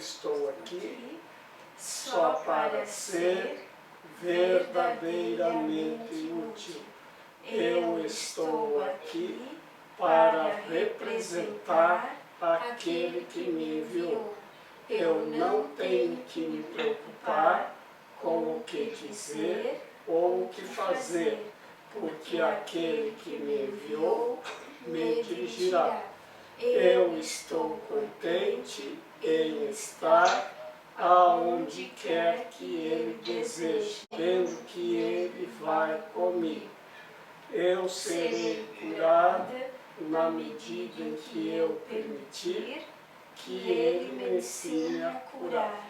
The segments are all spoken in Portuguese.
estou aqui só para ser verdadeiramente útil. Eu estou aqui para representar aquele que me enviou. Eu não tenho que me preocupar com o que dizer ou o que fazer, porque aquele que me enviou me dirigirá. Eu estou contente em estar aonde quer que Ele deseje, vendo que Ele vai comigo. Eu serei curada na medida em que eu permitir que Ele me ensine a curar.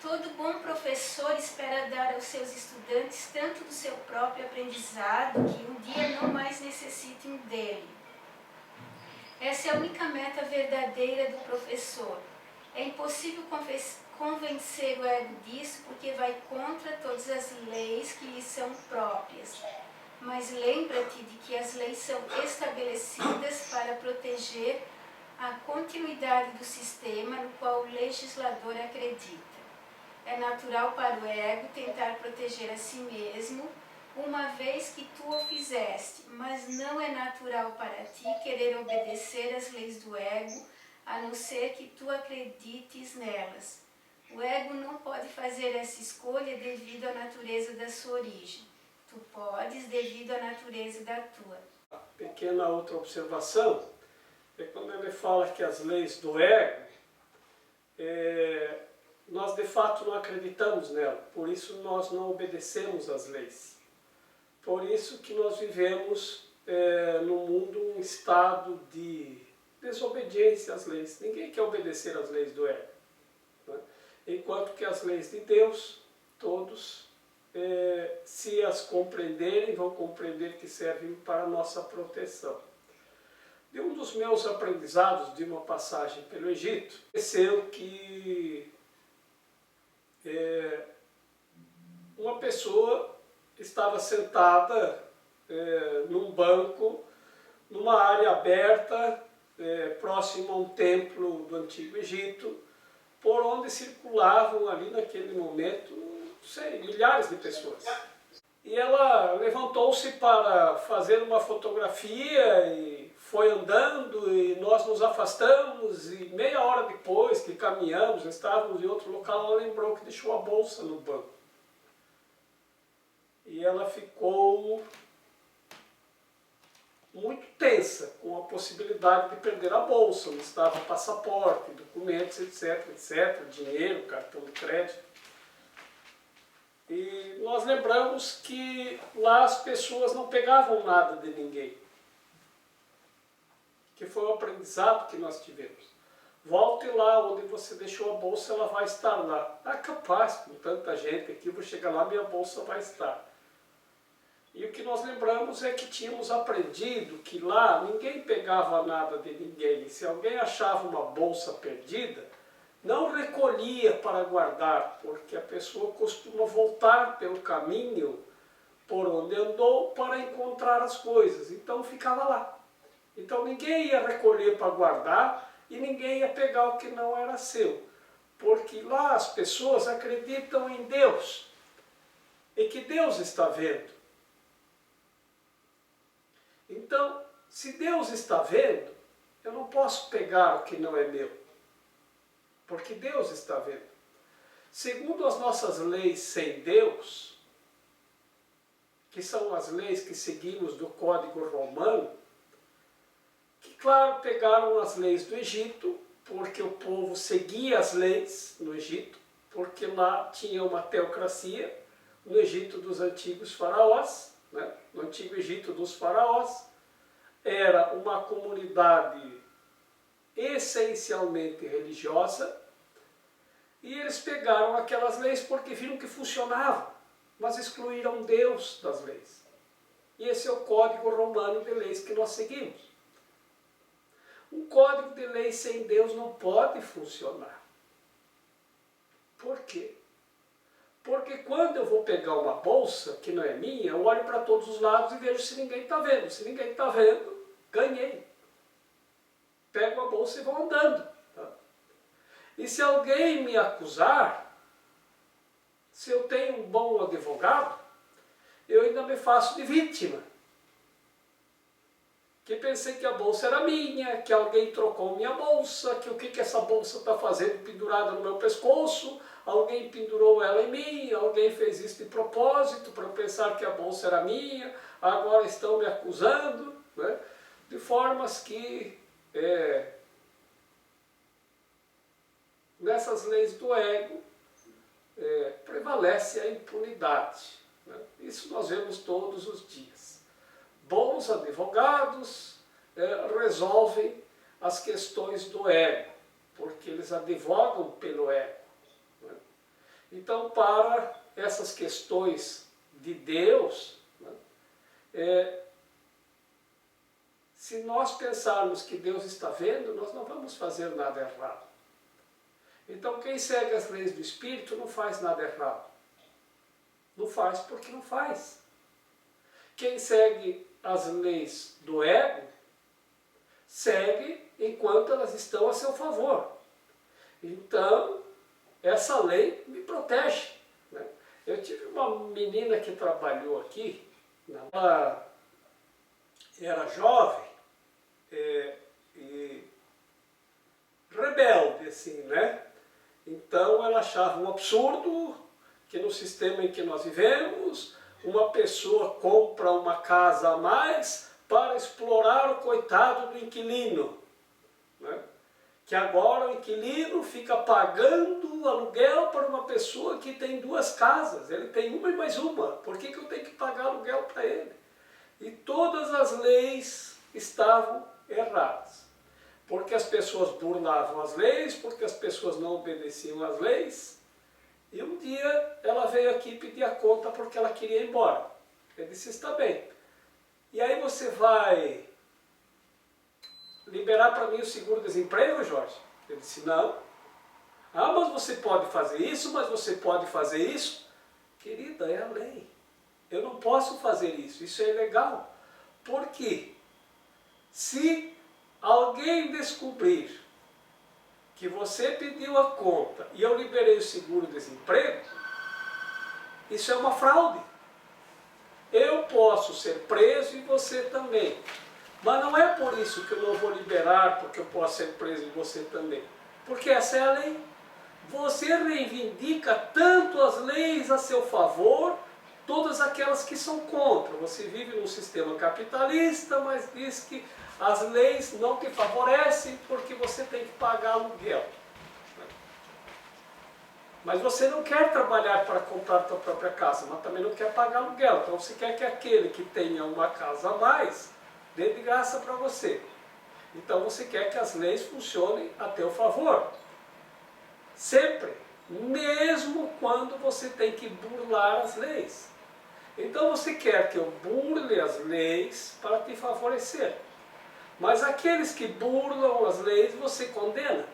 Todo bom professor espera dar aos seus estudantes tanto do seu próprio aprendizado que um dia não mais necessitem dele. Essa é a única meta verdadeira do professor. É impossível convencer o ego disso porque vai contra todas as leis que lhe são próprias. Mas lembra-te de que as leis são estabelecidas para proteger a continuidade do sistema no qual o legislador acredita. É natural para o ego tentar proteger a si mesmo, uma vez que tu o fizeste, mas não é natural para ti querer obedecer às leis do ego, a não ser que tu acredites nelas. O ego não pode fazer essa escolha devido à natureza da sua origem. Tu podes devido à natureza da tua. Pequena outra observação é quando ele fala que as leis do ego, nós de fato não acreditamos nela, por isso nós não obedecemos às leis. Por isso que nós vivemos no mundo um estado de desobediência às leis. Ninguém quer obedecer às leis do ego, né? Enquanto que as leis de Deus, todos, se as compreenderem, vão compreender que servem para a nossa proteção. De um dos meus aprendizados de uma passagem pelo Egito, aconteceu que uma pessoa estava sentada num banco, numa área aberta, próximo a um templo do Antigo Egito, por onde circulavam ali naquele momento, não sei, milhares de pessoas. E ela levantou-se para fazer uma fotografia e foi andando e nós nos afastamos e meia hora depois que caminhamos, estávamos em outro local, ela lembrou que deixou a bolsa no banco. E ela ficou muito tensa com a possibilidade de perder a bolsa, onde estava passaporte, documentos, etc, etc, dinheiro, cartão de crédito. E nós lembramos que lá as pessoas não pegavam nada de ninguém, que foi o aprendizado que nós tivemos. Volte lá onde você deixou a bolsa, ela vai estar lá. Ah, capaz, com tanta gente aqui, eu vou chegar lá, minha bolsa vai estar. E o que nós lembramos é que tínhamos aprendido que lá ninguém pegava nada de ninguém. Se alguém achava uma bolsa perdida, não recolhia para guardar, porque a pessoa costuma voltar pelo caminho por onde andou para encontrar as coisas. Então ficava lá. Então ninguém ia recolher para guardar e ninguém ia pegar o que não era seu. Porque lá as pessoas acreditam em Deus e que Deus está vendo. Então, se Deus está vendo, eu não posso pegar o que não é meu, porque Deus está vendo. Segundo as nossas leis sem Deus, que são as leis que seguimos do Código Romano, que claro, pegaram as leis do Egito, porque o povo seguia as leis no Egito, porque lá tinha uma teocracia, no Egito dos antigos faraós, né? No Antigo Egito dos faraós, era uma comunidade essencialmente religiosa, e eles pegaram aquelas leis porque viram que funcionavam, mas excluíram Deus das leis. E esse é o Código Romano de leis que nós seguimos. Um código de leis sem Deus não pode funcionar. Por quê? Porque quando eu vou pegar uma bolsa que não é minha, eu olho para todos os lados e vejo se ninguém está vendo. Se ninguém está vendo, ganhei. Pego a bolsa e vou andando. Tá? E se alguém me acusar, se eu tenho um bom advogado, eu ainda me faço de vítima. Que pensei que a bolsa era minha, que alguém trocou minha bolsa, que o que essa bolsa está fazendo pendurada no meu pescoço, alguém pendurou ela em mim, alguém fez isso de propósito para eu pensar que a bolsa era minha, agora estão me acusando, né? De formas que nessas leis do ego prevalece a impunidade, né? Isso nós vemos todos os dias. Bons advogados resolvem as questões do ego, porque eles advogam pelo ego, né? Então, para essas questões de Deus, né, se nós pensarmos que Deus está vendo, nós não vamos fazer nada errado. Então, quem segue as leis do Espírito não faz nada errado. Não faz porque não faz. Quem segue as leis do ego, segue enquanto elas estão a seu favor. Então, essa lei me protege, né? Eu tive uma menina que trabalhou aqui, ela era jovem e rebelde, assim, né? Então ela achava um absurdo que no sistema em que nós vivemos, uma pessoa compra uma casa a mais para explorar o coitado do inquilino, né? Que agora o inquilino fica pagando aluguel para uma pessoa que tem duas casas, ele tem uma e mais uma, por que eu tenho que pagar aluguel para ele? E todas as leis estavam erradas, porque as pessoas burlavam as leis, porque as pessoas não obedeciam às leis. E um dia ela veio aqui pedir a conta porque ela queria ir embora. Eu disse, está bem. E aí você vai liberar para mim o seguro-desemprego, Jorge? Eu disse, não. Ah, mas você pode fazer isso, mas você pode fazer isso. Querida, é a lei. Eu não posso fazer isso, isso é ilegal. Por quê? Se alguém descobrir que você pediu a conta e eu liberei o seguro-desemprego, isso é uma fraude. Eu posso ser preso e você também. Mas não é por isso que eu não vou liberar, porque eu posso ser preso e você também. Porque essa é a lei. Você reivindica tanto as leis a seu favor, todas aquelas que são contra. Você vive num sistema capitalista, mas diz que as leis não te favorecem porque você tem que pagar aluguel. Mas você não quer trabalhar para comprar a sua própria casa, mas também não quer pagar aluguel. Então você quer que aquele que tenha uma casa a mais dê de graça para você. Então você quer que as leis funcionem a teu favor. Sempre. Mesmo quando você tem que burlar as leis. Então você quer que eu burle as leis para te favorecer. Mas aqueles que burlam as leis, você condena.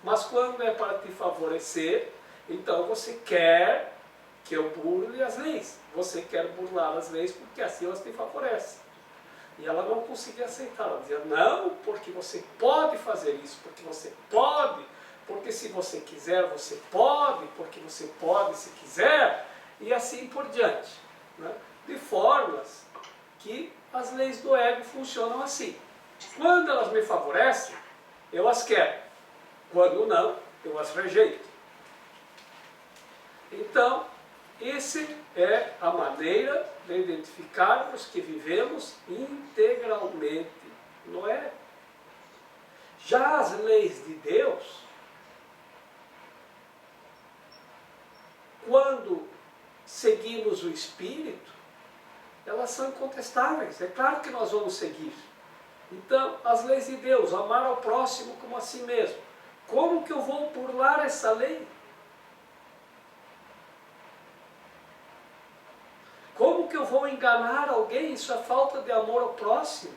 Mas quando é para te favorecer, então você quer que eu burle as leis. Você quer burlar as leis porque assim elas te favorecem. E ela não conseguia aceitar. Ela dizia, não, porque você pode fazer isso, porque você pode, porque se você quiser, você pode, porque você pode se quiser, e assim por diante, né? De formas que as leis do ego funcionam assim. Quando elas me favorecem, eu as quero. Quando não, eu as rejeito. Então, essa é a maneira de identificarmos que vivemos integralmente no ego. Já as leis de Deus, quando seguimos o Espírito, elas são incontestáveis. É claro que nós vamos seguir. Então, as leis de Deus, amar ao próximo como a si mesmo. Como que eu vou burlar essa lei? Como que eu vou enganar alguém? Isso é falta de amor ao próximo.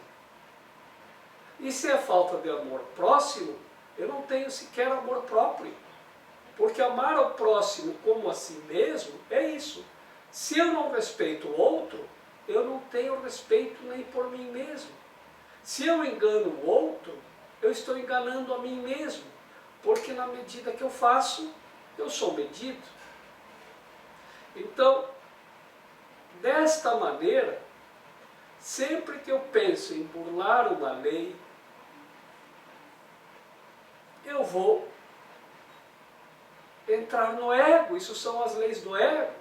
E se é falta de amor ao próximo, eu não tenho sequer amor próprio. Porque amar ao próximo como a si mesmo é isso. Se eu não respeito o outro, eu não tenho respeito nem por mim mesmo. Se eu engano o outro, eu estou enganando a mim mesmo. Porque na medida que eu faço, eu sou medido. Então, desta maneira, sempre que eu penso em burlar uma lei, eu vou entrar no ego. Isso são as leis do ego.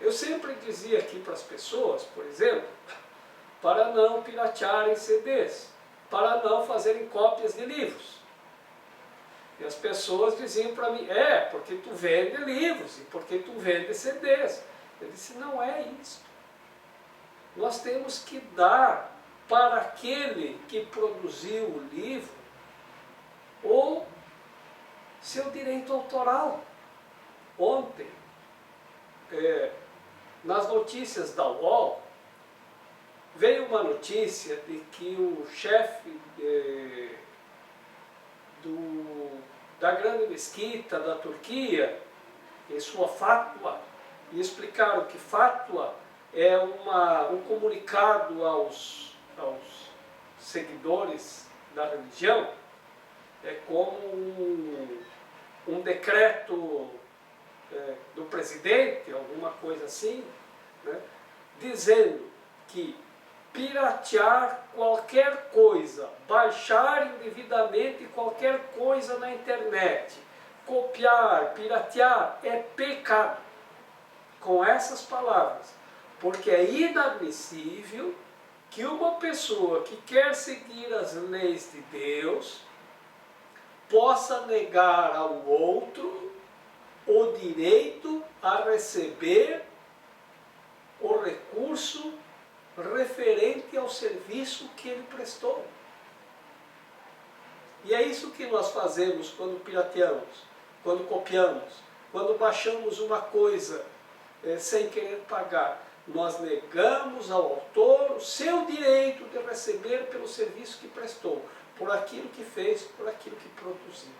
Eu sempre dizia aqui para as pessoas, por exemplo, para não piratearem CDs, para não fazerem cópias de livros. E as pessoas diziam para mim, porque tu vende livros e porque tu vende CDs. Eu disse, não é isso. Nós temos que dar para aquele que produziu o livro o seu direito autoral. Ontem, nas notícias da UOL, veio uma notícia de que o chefe da grande mesquita da Turquia, em sua fatwa, e explicaram que fatwa é um comunicado aos seguidores da religião, é como um decreto do presidente, alguma coisa assim, né, dizendo que piratear qualquer coisa, baixar indevidamente qualquer coisa na internet, copiar, piratear, é pecado. Com essas palavras. Porque é inadmissível que uma pessoa que quer seguir as leis de Deus possa negar ao outro o direito a receber o recurso referente ao serviço que ele prestou. E é isso que nós fazemos quando pirateamos, quando copiamos, quando baixamos uma coisa sem querer pagar. Nós negamos ao autor o seu direito de receber pelo serviço que prestou, por aquilo que fez, por aquilo que produziu.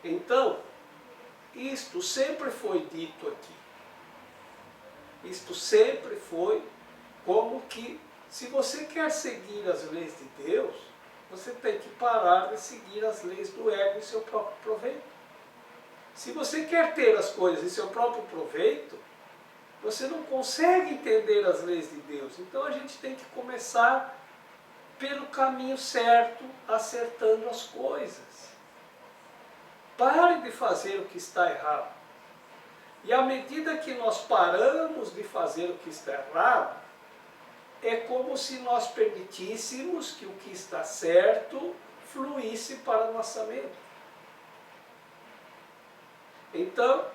Então, isto sempre foi dito aqui. Isto sempre foi como que, se você quer seguir as leis de Deus, você tem que parar de seguir as leis do ego em seu próprio proveito. Se você quer ter as coisas em seu próprio proveito, você não consegue entender as leis de Deus. Então a gente tem que começar pelo caminho certo, acertando as coisas. Pare de fazer o que está errado. E à medida que nós paramos de fazer o que está errado, é como se nós permitíssemos que o que está certo fluísse para a nossa mente. Então,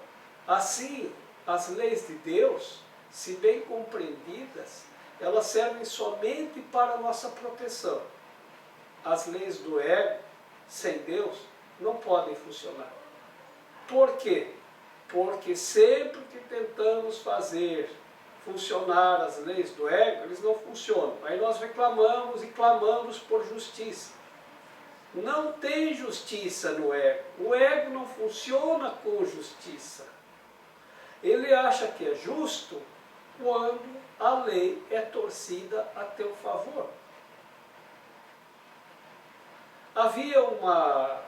assim, as leis de Deus, se bem compreendidas, elas servem somente para a nossa proteção. As leis do ego, sem Deus, não podem funcionar. Por quê? Porque sempre que tentamos fazer funcionar as leis do ego, eles não funcionam. Aí nós reclamamos e clamamos por justiça. Não tem justiça no ego. O ego não funciona com justiça. Ele acha que é justo quando a lei é torcida a teu favor. Havia uma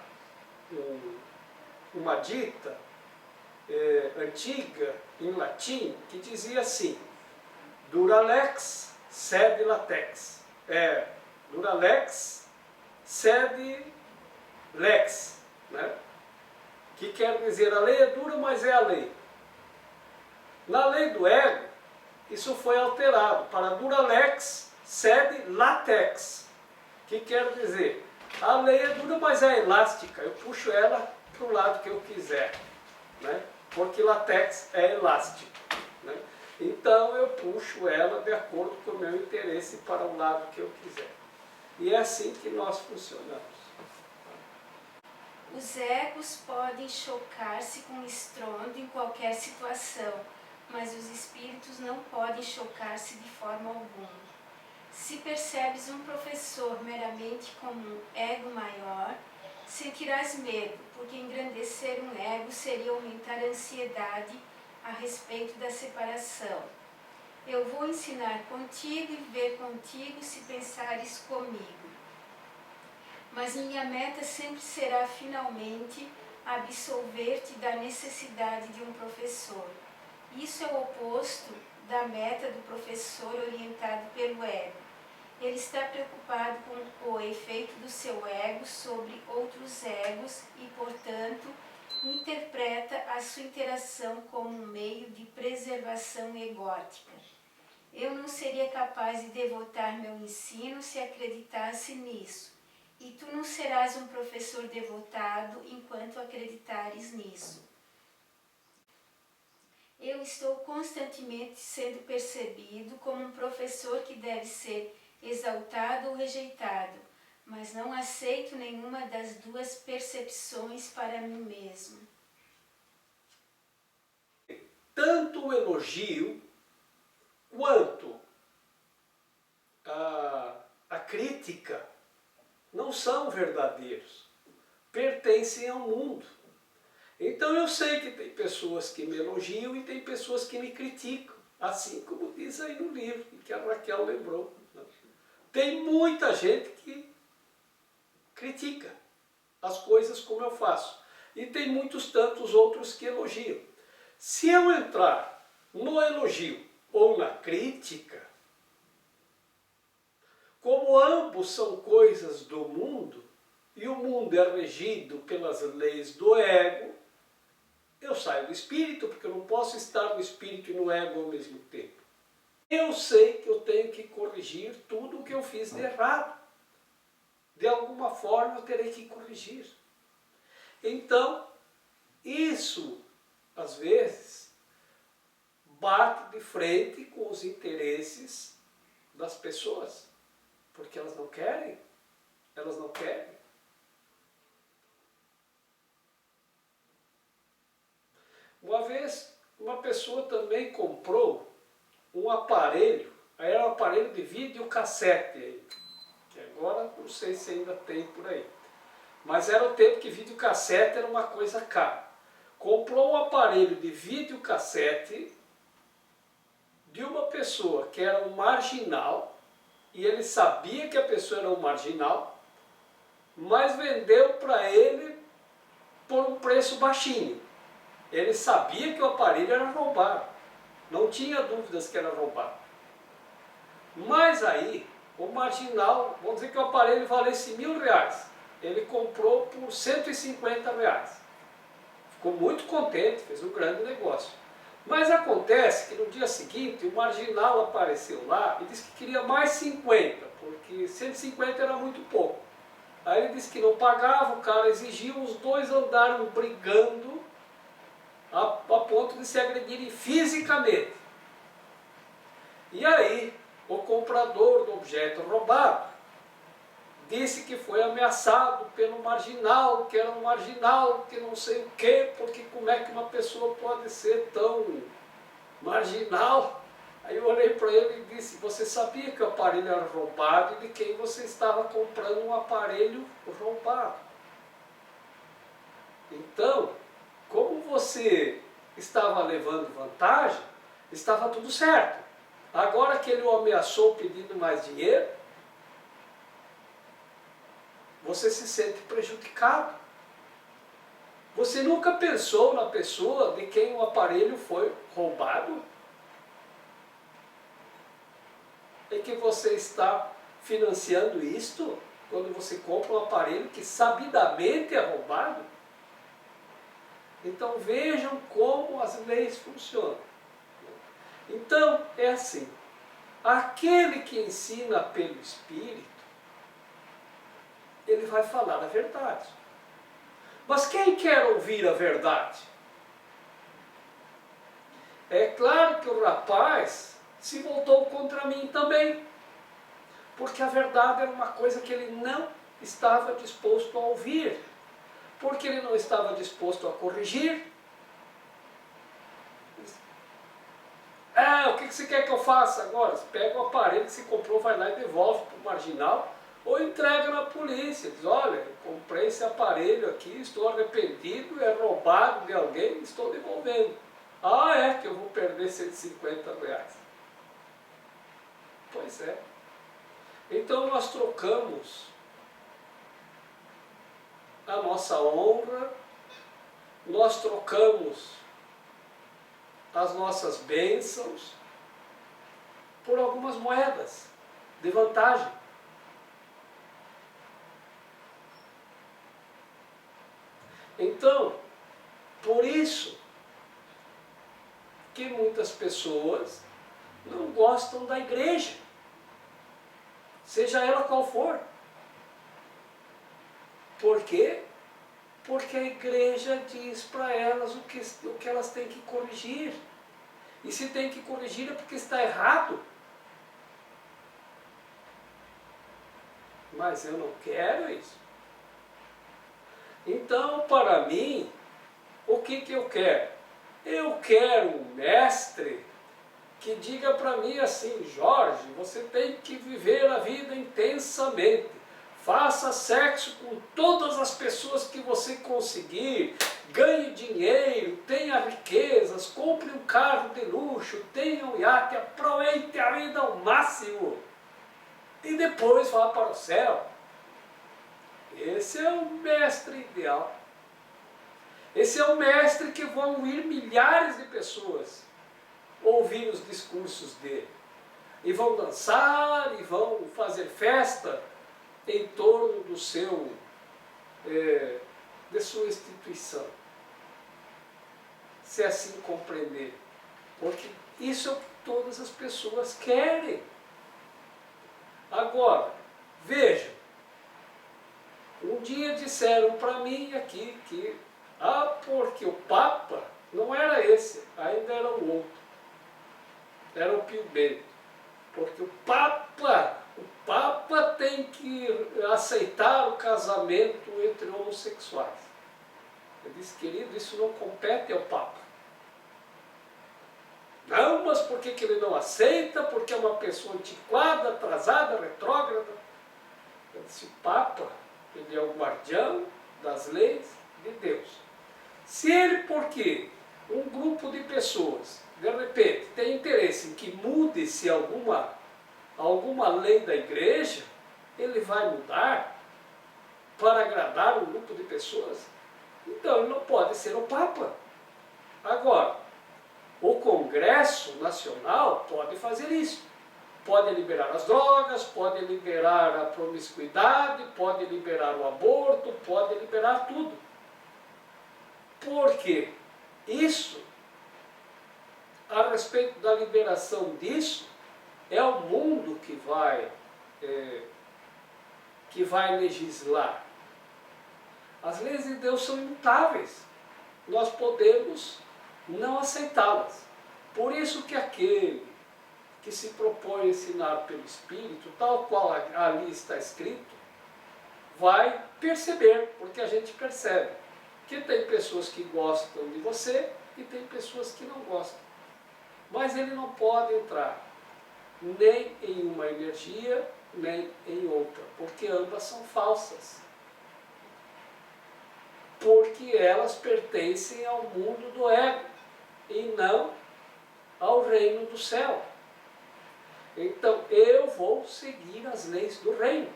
dita antiga, em latim, que dizia assim: dura lex, sed latex. Dura lex, sed lex, né? Que quer dizer, a lei é dura, mas é a lei. Na lei do ego, isso foi alterado para dura lex, sed latex, que quer dizer, a lei é dura, mas é elástica, eu puxo ela para o lado que eu quiser, né? Porque latex é elástico, né? Então eu puxo ela de acordo com o meu interesse para o lado que eu quiser. E é assim que nós funcionamos. Os egos podem chocar-se com estrondo em qualquer situação, mas os espíritos não podem chocar-se de forma alguma. Se percebes um professor meramente como um ego maior, sentirás medo, porque engrandecer um ego seria aumentar a ansiedade a respeito da separação. Eu vou ensinar contigo e ver contigo se pensares comigo. mas minha meta sempre será finalmente absolver-te da necessidade de um professor. Isso é o oposto da meta do professor orientado pelo ego. Ele está preocupado com o efeito do seu ego sobre outros egos e, portanto, interpreta a sua interação como um meio de preservação egótica. Eu não seria capaz de devotar meu ensino se acreditasse nisso, e tu não serás um professor devotado enquanto acreditares nisso. Eu estou constantemente sendo percebido como um professor que deve ser exaltado ou rejeitado, mas não aceito nenhuma das duas percepções para mim mesmo. Tanto o elogio quanto a crítica não são verdadeiros, pertencem ao mundo. Então eu sei que tem pessoas que me elogiam e tem pessoas que me criticam, assim como diz aí no livro, que a Raquel lembrou. Tem muita gente que critica as coisas como eu faço, e tem muitos tantos outros que elogiam. Se eu entrar no elogio ou na crítica, como ambos são coisas do mundo, e o mundo é regido pelas leis do ego, eu saio do espírito, porque eu não posso estar no espírito e no ego ao mesmo tempo. Eu sei que eu tenho que corrigir tudo o que eu fiz de errado. De alguma forma eu terei que corrigir. Então, isso, às vezes, bate de frente com os interesses das pessoas. Porque elas não querem. Elas não querem. Uma vez, uma pessoa também comprou um aparelho, aí era um aparelho de videocassete, que agora não sei se ainda tem por aí. Mas era o tempo que videocassete era uma coisa cara. Comprou um aparelho de videocassete de uma pessoa que era um marginal, e ele sabia que a pessoa era um marginal, mas vendeu para ele por um preço baixinho. Ele sabia que o aparelho era roubado, não tinha dúvidas que era roubado. Mas aí, o marginal, vamos dizer que o aparelho valesse R$1.000, ele comprou por R$150. Ficou muito contente, fez um grande negócio. Mas acontece que no dia seguinte o marginal apareceu lá e disse que queria mais 50, porque 150 era muito pouco. Aí ele disse que não pagava, o cara exigiu, os dois andaram brigando a ponto de se agredirem fisicamente. E aí, o comprador do objeto roubado disse que foi ameaçado pelo marginal, que era um marginal, que não sei o quê, porque como é que uma pessoa pode ser tão marginal? Aí eu olhei para ele e disse, você sabia que o aparelho era roubado e de quem você estava comprando um aparelho roubado? Então, como você estava levando vantagem, estava tudo certo. Agora que ele o ameaçou pedindo mais dinheiro, você se sente prejudicado. Você nunca pensou na pessoa de quem o aparelho foi roubado? E que você está financiando isto quando você compra um aparelho que sabidamente é roubado? Então vejam como as leis funcionam. Então é assim, aquele que ensina pelo Espírito, ele vai falar a verdade. Mas quem quer ouvir a verdade? É claro que o rapaz se voltou contra mim também, porque a verdade era uma coisa que ele não estava disposto a ouvir, porque ele não estava disposto a corrigir. O que você quer que eu faça agora? Você pega o aparelho que você comprou, vai lá e devolve para o marginal, ou entrega na polícia, diz, olha, eu comprei esse aparelho aqui, estou arrependido, é roubado de alguém, estou devolvendo. Ah, é que eu vou perder R$150. Pois é. Então nós trocamos a nossa honra, nós trocamos as nossas bênçãos por algumas moedas de vantagem. Então, por isso que muitas pessoas não gostam da igreja, seja ela qual for. Por quê? Porque a igreja diz para elas o que elas têm que corrigir. E se tem que corrigir é porque está errado. Mas eu não quero isso. Então, para mim, o que eu quero? Eu quero um mestre que diga para mim assim: Jorge, você tem que viver a vida intensamente. Faça sexo com todas as pessoas que você conseguir, ganhe dinheiro, tenha riquezas, compre um carro de luxo, tenha um iate, aproveite a vida ao máximo e depois vá para o céu. Esse é o mestre ideal. Esse é o mestre que vão ir milhares de pessoas ouvir os discursos dele. E vão dançar, e vão fazer festa em torno do de sua instituição. Se assim compreender. Porque isso é o que todas as pessoas querem. Agora, vejam, um dia disseram para mim aqui que, porque o Papa não era esse, ainda era o outro. Era o Pio Bento. Porque o Papa tem que aceitar o casamento entre homossexuais. Eu disse, querido, isso não compete ao Papa. Não, mas por que ele não aceita? Porque é uma pessoa antiquada, atrasada, retrógrada. Eu disse, o Papa, ele é o guardião das leis de Deus. Se ele, porque um grupo de pessoas, de repente, tem interesse em que mude-se alguma lei da igreja, ele vai mudar para agradar um grupo de pessoas? Então ele não pode ser o Papa. Agora, o Congresso Nacional pode fazer isso. Pode liberar as drogas, pode liberar a promiscuidade, pode liberar o aborto, pode liberar tudo. Por quê? Isso, a respeito da liberação disso, é o mundo que vai legislar. As leis de Deus são imutáveis. Nós podemos não aceitá-las. Por isso que aquele que se propõe a ensinar pelo Espírito, tal qual ali está escrito, vai perceber, porque a gente percebe que tem pessoas que gostam de você e tem pessoas que não gostam. Mas ele não pode entrar nem em uma energia, nem em outra, porque ambas são falsas. Porque elas pertencem ao mundo do ego e não ao reino do céu. Então eu vou seguir as leis do reino.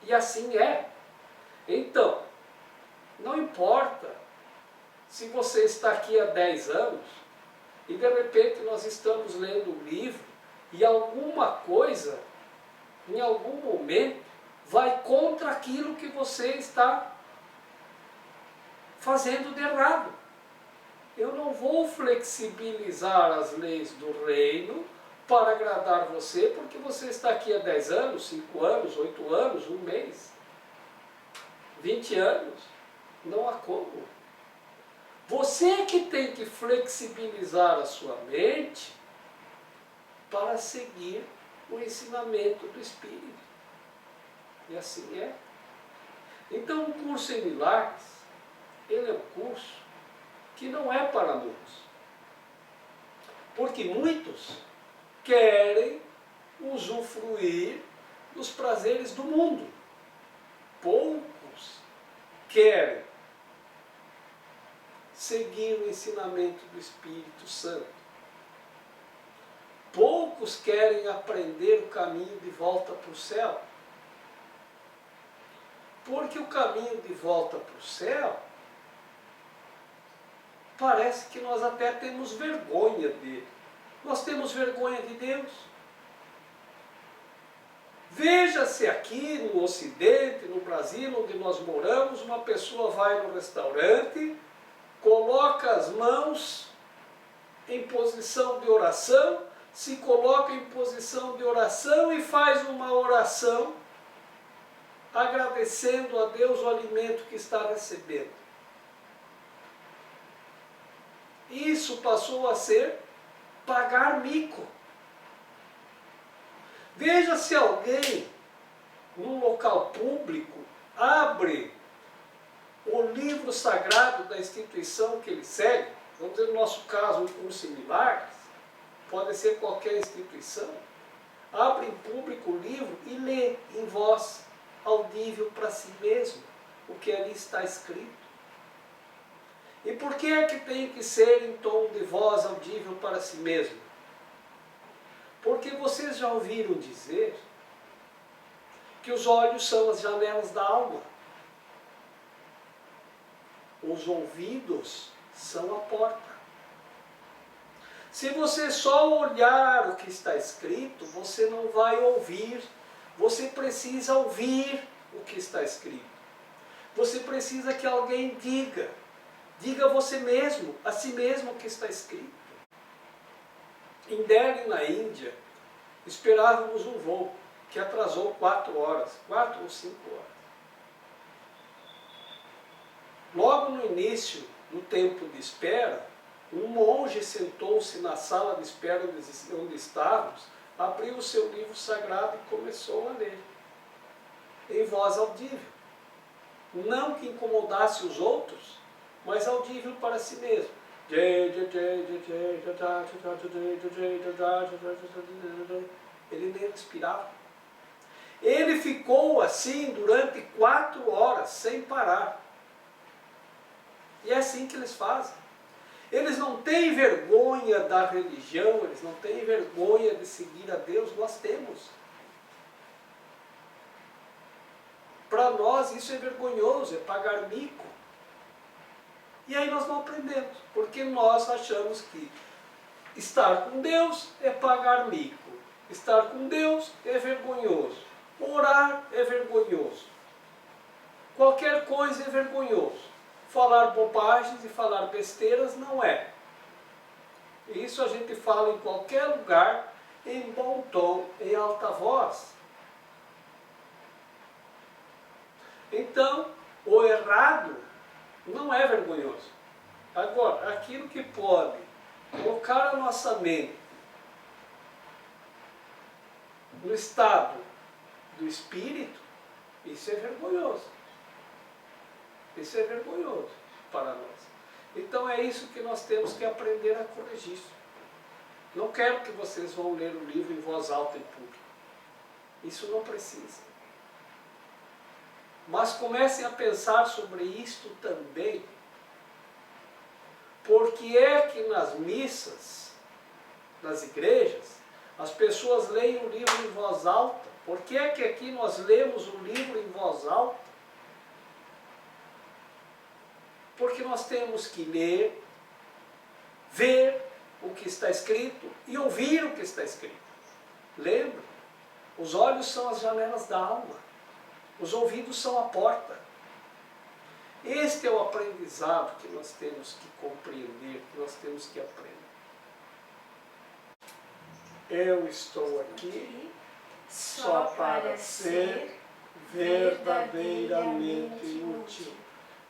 E assim é. Então, não importa se você está aqui há 10 anos e de repente nós estamos lendo um livro e alguma coisa, em algum momento, vai contra aquilo que você está fazendo de errado. Eu não vou flexibilizar as leis do reino para agradar você, porque você está aqui há 10 anos, 5 anos, 8 anos, 1 mês, 20 anos. Não há como. Você é que tem que flexibilizar a sua mente para seguir o ensinamento do Espírito. E assim é. Então o curso em milagres, ele é um curso que não é para muitos. Porque muitos querem usufruir dos prazeres do mundo. Poucos querem seguir o ensinamento do Espírito Santo. Poucos querem aprender o caminho de volta para o céu. Porque o caminho de volta para o céu, parece que nós até temos vergonha dele. Nós temos vergonha de Deus. Veja-se aqui no Ocidente, no Brasil, onde nós moramos, uma pessoa vai no restaurante, coloca as mãos em posição de oração, se coloca em posição de oração e faz uma oração agradecendo a Deus o alimento que está recebendo. Isso passou a ser pagar mico. Veja se alguém, num local público, abre o livro sagrado da instituição que ele segue, vamos dizer no nosso caso um curso em milagres, pode ser qualquer instituição, abre em público o livro e lê em voz audível para si mesmo o que ali está escrito. E por que é que tem que ser em tom de voz audível para si mesmo? Porque vocês já ouviram dizer que os olhos são as janelas da alma. Os ouvidos são a porta. Se você só olhar o que está escrito, você não vai ouvir. Você precisa ouvir o que está escrito. Você precisa que alguém diga. Diga a você mesmo, a si mesmo o que está escrito. Em Delhi, na Índia, esperávamos um voo que atrasou 4 horas, 4 ou 5 horas. Logo no início do tempo de espera, um monge sentou-se na sala de espera onde estávamos, abriu o seu livro sagrado e começou a ler, em voz audível. Não que incomodasse os outros, mas audível para si mesmo. Ele nem respirava. Ele ficou assim durante 4 horas, sem parar. E é assim que eles fazem. Eles não têm vergonha da religião, eles não têm vergonha de seguir a Deus, nós temos. Para nós isso é vergonhoso, é pagar mico. E aí nós não aprendemos, porque nós achamos que estar com Deus é pagar mico, estar com Deus é vergonhoso, orar é vergonhoso, qualquer coisa é vergonhoso, falar bobagens e falar besteiras não é. Isso a gente fala em qualquer lugar, em bom tom, em alta voz. Então, o errado não é vergonhoso. Agora, aquilo que pode colocar a nossa mente no estado do espírito, isso é vergonhoso. Isso é vergonhoso para nós. Então é isso que nós temos que aprender a corrigir. Não quero que vocês vão ler o livro em voz alta em público. Isso não precisa. Mas comecem a pensar sobre isto também. Por que é que nas missas, nas igrejas, as pessoas leem o livro em voz alta? Por que é que aqui nós lemos o livro em voz alta? Porque nós temos que ler, ver o que está escrito e ouvir o que está escrito. Lembra? Os olhos são as janelas da alma. Os ouvidos são a porta. Este é o aprendizado que nós temos que compreender, que nós temos que aprender. Eu estou aqui só para ser verdadeiramente útil.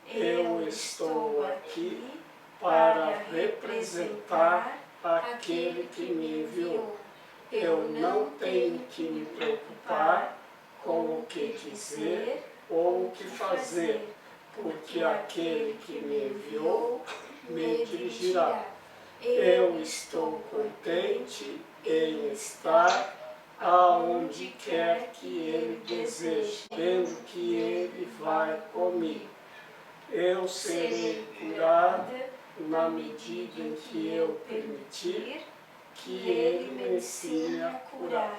Eu estou aqui para representar aquele que me enviou. Eu não tenho que me preocupar com o que dizer ou o que fazer, porque aquele que me enviou me dirigirá. Eu estou contente em estar aonde quer que Ele deseje, vendo que Ele vai comigo. Eu serei curada na medida em que eu permitir que Ele me ensine a curar.